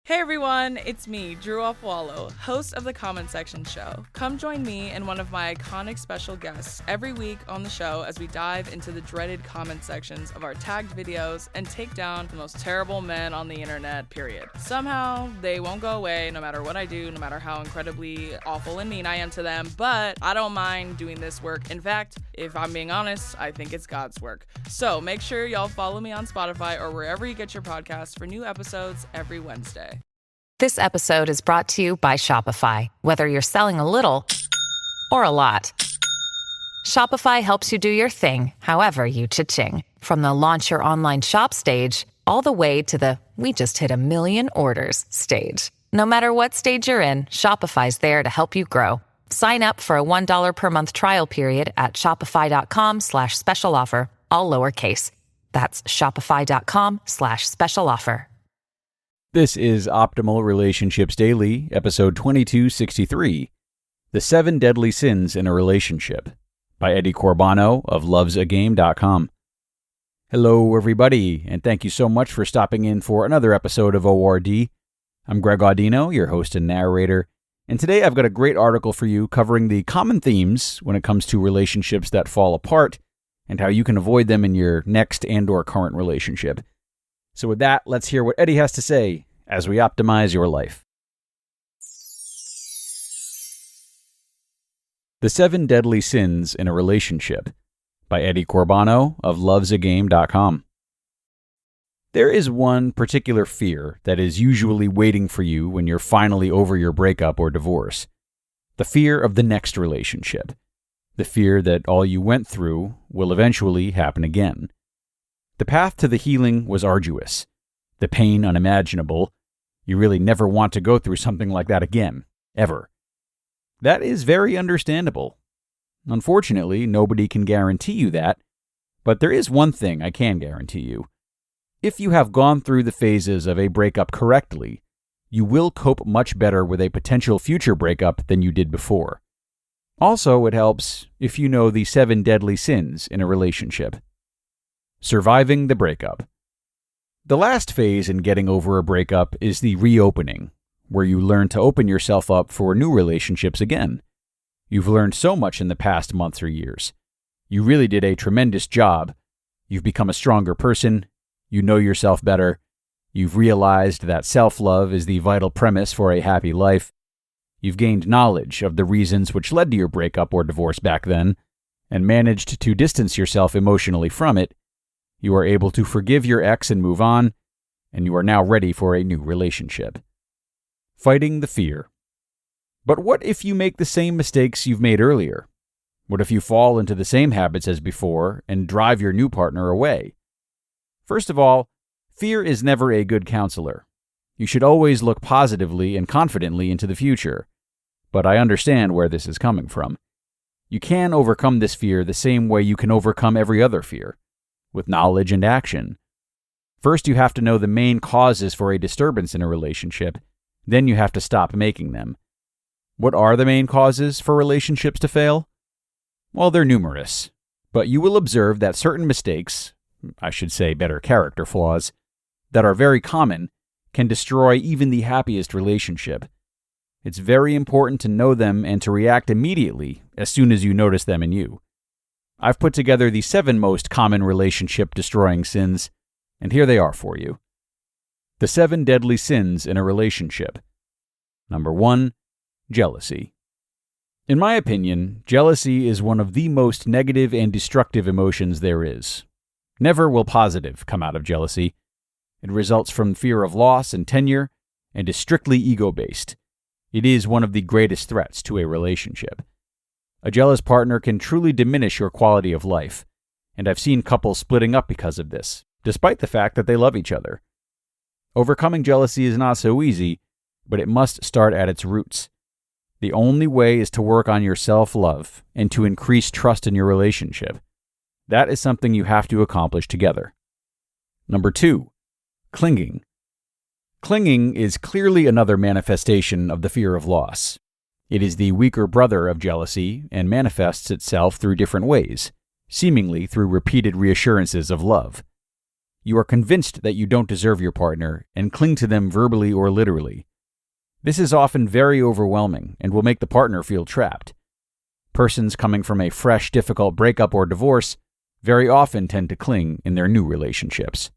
Hey everyone, it's me, Drew Offwallow, host of the Comment Section Show. Come join me and one of my iconic special guests every week on the show as we dive into the dreaded comment sections of our tagged videos and take down the most terrible men on the internet, period. Somehow, they won't go away no matter what I do, no matter how incredibly awful and mean I am to them, but I don't mind doing this work. In fact, if I'm being honest, I think it's God's work. So make sure y'all follow me on Spotify or wherever you get your podcasts for new episodes every Wednesday. This episode is brought to you by Shopify. Whether you're selling a little or a lot, Shopify helps you do your thing, however you cha-ching. From the launch your online shop stage, all the way to the we just hit 1 million orders stage. No matter what stage you're in, Shopify's there to help you grow. Sign up for a $1 per month trial period at shopify.com/special offer, all lowercase. That's shopify.com/special offer. This is Optimal Relationships Daily, episode 2263, The 7 Deadly Sins in a Relationship, by Eddie Corbano of lovesagame.com. Hello, everybody, and thank you so much for stopping in for another episode of ORD. I'm Greg Audino, your host and narrator, and today I've got a great article for you covering the common themes when it comes to relationships that fall apart and how you can avoid them in your next and/or current relationship. So with that, let's hear what Eddie has to say as we optimize your life. The 7 Deadly Sins in a Relationship, by Eddie Corbano of lovesagame.com. There is one particular fear that is usually waiting for you when you're finally over your breakup or divorce. The fear of the next relationship. The fear that all you went through will eventually happen again. The path to the healing was arduous, the pain unimaginable. You really never want to go through something like that again, ever. That is very understandable. Unfortunately, nobody can guarantee you that, but there is one thing I can guarantee you. If you have gone through the phases of a breakup correctly, you will cope much better with a potential future breakup than you did before. Also, it helps if you know the 7 deadly sins in a relationship. Surviving the breakup. The last phase in getting over a breakup is the reopening, where you learn to open yourself up for new relationships again. You've learned so much in the past months or years. You really did a tremendous job. You've become a stronger person. You know yourself better. You've realized that self-love is the vital premise for a happy life. You've gained knowledge of the reasons which led to your breakup or divorce back then, and managed to distance yourself emotionally from it. You are able to forgive your ex and move on, and you are now ready for a new relationship. Fighting the fear. But what if you make the same mistakes you've made earlier? What if you fall into the same habits as before and drive your new partner away? First of all, fear is never a good counselor. You should always look positively and confidently into the future. But I understand where this is coming from. You can overcome this fear the same way you can overcome every other fear. With knowledge and action. First, you have to know the main causes for a disturbance in a relationship. Then you have to stop making them. What are the main causes for relationships to fail? Well, they're numerous. But you will observe that certain mistakes, I should say better character flaws, that are very common, can destroy even the happiest relationship. It's very important to know them and to react immediately as soon as you notice them in you. I've put together the 7 most common relationship-destroying sins, and here they are for you. The 7 deadly sins in a relationship. Number 1, jealousy. In my opinion, jealousy is one of the most negative and destructive emotions there is. Never will positive come out of jealousy. It results from fear of loss and tenure, and is strictly ego-based. It is one of the greatest threats to a relationship. A jealous partner can truly diminish your quality of life, and I've seen couples splitting up because of this, despite the fact that they love each other. Overcoming jealousy is not so easy, but it must start at its roots. The only way is to work on your self-love and to increase trust in your relationship. That is something you have to accomplish together. Number 2, clinging. Clinging is clearly another manifestation of the fear of loss. It is the weaker brother of jealousy and manifests itself through different ways, seemingly through repeated reassurances of love. you are convinced that you don't deserve your partner and cling to them verbally or literally. This is often very overwhelming and will make the partner feel trapped. Persons coming from a fresh, difficult breakup or divorce very often tend to cling in their new relationships.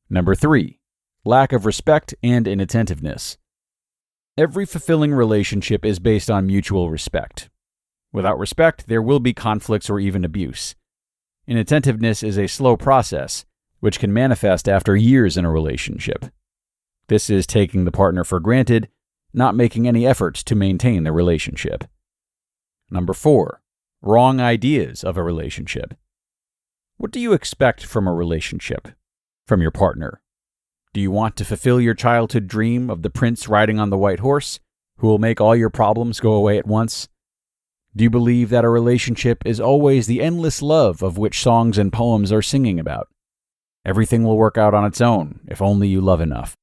Number 3, lack of respect and inattentiveness. Every fulfilling relationship is based on mutual respect. Without respect, there will be conflicts or even abuse. Inattentiveness is a slow process, which can manifest after years in a relationship. This is taking the partner for granted, not making any efforts to maintain the relationship. Number 4, wrong ideas of a relationship. What do you expect from a relationship? From your partner? Do you want to fulfill your childhood dream of the prince riding on the white horse, who will make all your problems go away at once? Do you believe that a relationship is always the endless love of which songs and poems are singing about? Everything will work out on its own, if only you love enough.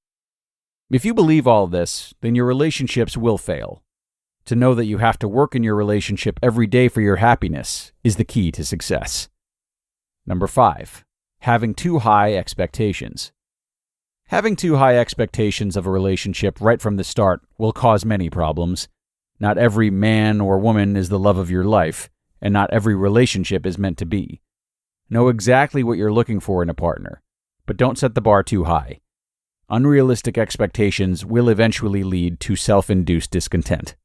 If you believe all this, then your relationships will fail. To know that you have to work in your relationship every day for your happiness is the key to success. Number 5, having too high expectations. Having too high expectations of a relationship right from the start will cause many problems. Not every man or woman is the love of your life, and not every relationship is meant to be. Know exactly what you're looking for in a partner, but don't set the bar too high. Unrealistic expectations will eventually lead to self-induced discontent.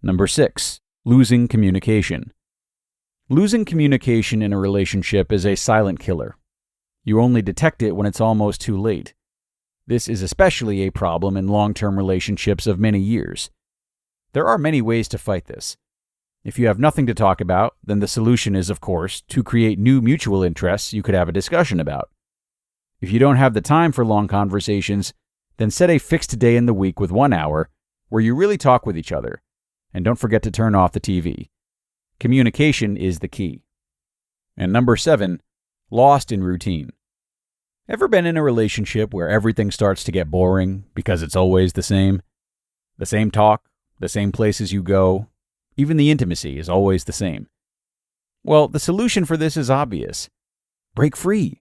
Number 6, losing communication. Losing communication in a relationship is a silent killer. You only detect it when it's almost too late. This is especially a problem in long-term relationships of many years. There are many ways to fight this. If you have nothing to talk about, then the solution is, of course, to create new mutual interests you could have a discussion about. If you don't have the time for long conversations, then set a fixed day in the week with 1 hour where you really talk with each other. And don't forget to turn off the TV. Communication is the key. And number 7, lost in routine. Ever been in a relationship where everything starts to get boring because it's always the same? The same talk, the same places you go, even the intimacy is always the same. Well, the solution for this is obvious. Break free.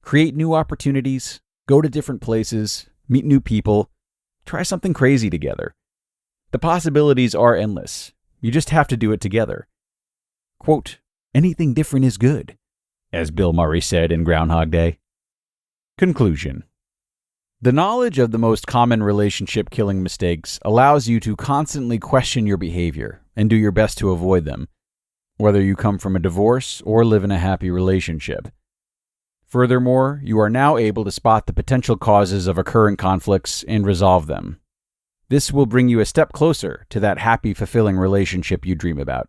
Create new opportunities, go to different places, meet new people, try something crazy together. The possibilities are endless. You just have to do it together. Quote, anything different is good, as Bill Murray said in Groundhog Day. Conclusion. The knowledge of the most common relationship-killing mistakes allows you to constantly question your behavior and do your best to avoid them, whether you come from a divorce or live in a happy relationship. Furthermore, you are now able to spot the potential causes of occurring conflicts and resolve them. This will bring you a step closer to that happy, fulfilling relationship you dream about.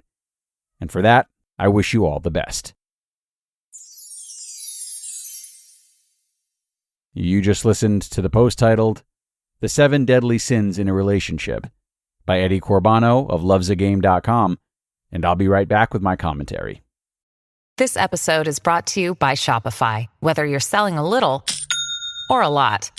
And for that, I wish you all the best. You just listened to the post titled, The 7 Deadly Sins in a Relationship by Eddie Corbano of lovesagame.com, and I'll be right back with my commentary. This episode is brought to you by Shopify. Whether you're selling a little or a lot,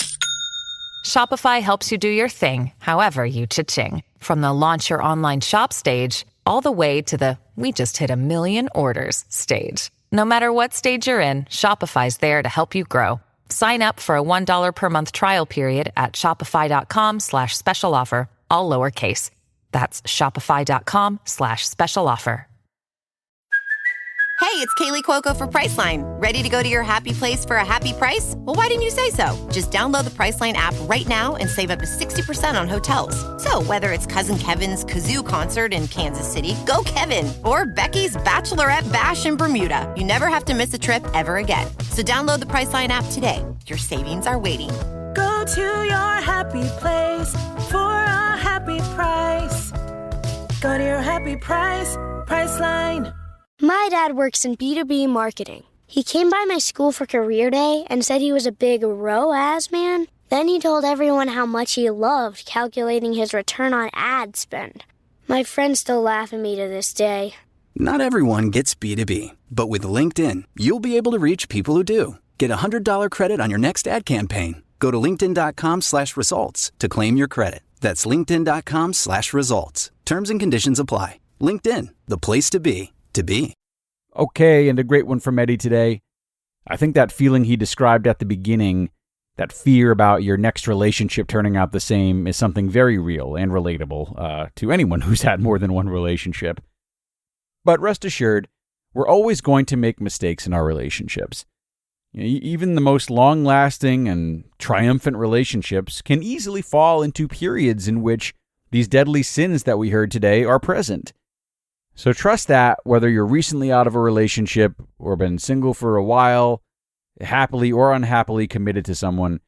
Shopify helps you do your thing, however you cha-ching. From the launch your online shop stage, all the way to the we just hit 1 million orders stage. No matter what stage you're in, Shopify's there to help you grow. Sign up for a $1 per month trial period at shopify.com/special offer, all lowercase. That's shopify.com/special offer. Hey, it's Kaylee Cuoco for Priceline. Ready to go to your happy place for a happy price? Well, why didn't you say so? Just download the Priceline app right now and save up to 60% on hotels. So whether it's Cousin Kevin's Kazoo Concert in Kansas City, go Kevin, or Becky's Bachelorette Bash in Bermuda, you never have to miss a trip ever again. So download the Priceline app today. Your savings are waiting. Go to your happy place for a happy price. Go to your happy price, Priceline. My dad works in B2B marketing. He came by my school for career day and said he was a big ROAS man. Then he told everyone how much he loved calculating his return on ad spend. My friends still laugh at me to this day. Not everyone gets B2B, but with LinkedIn, you'll be able to reach people who do. Get a $100 credit on your next ad campaign. Go to linkedin.com/results to claim your credit. That's linkedin.com/results. Terms and conditions apply. LinkedIn, the place to be. Okay, and a great one from Eddie today. I think that feeling he described at the beginning, that fear about your next relationship turning out the same, is something very real and relatable to anyone who's had more than one relationship. But rest assured, we're always going to make mistakes in our relationships. Even the most long-lasting and triumphant relationships can easily fall into periods in which these deadly sins that we heard today are present. So trust that whether you're recently out of a relationship or been single for a while, happily or unhappily committed to someone,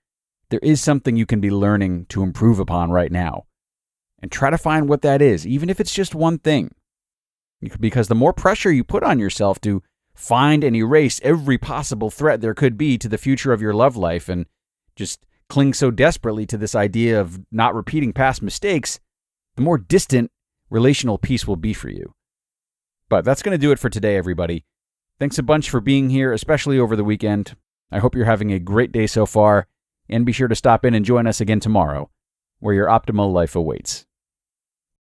there is something you can be learning to improve upon right now. And try to find what that is, even if it's just one thing. Because the more pressure you put on yourself to find and erase every possible threat there could be to the future of your love life and just cling so desperately to this idea of not repeating past mistakes, the more distant relational peace will be for you. But that's going to do it for today, everybody. Thanks a bunch for being here, especially over the weekend. I hope you're having a great day so far, and be sure to stop in and join us again tomorrow, where your optimal life awaits.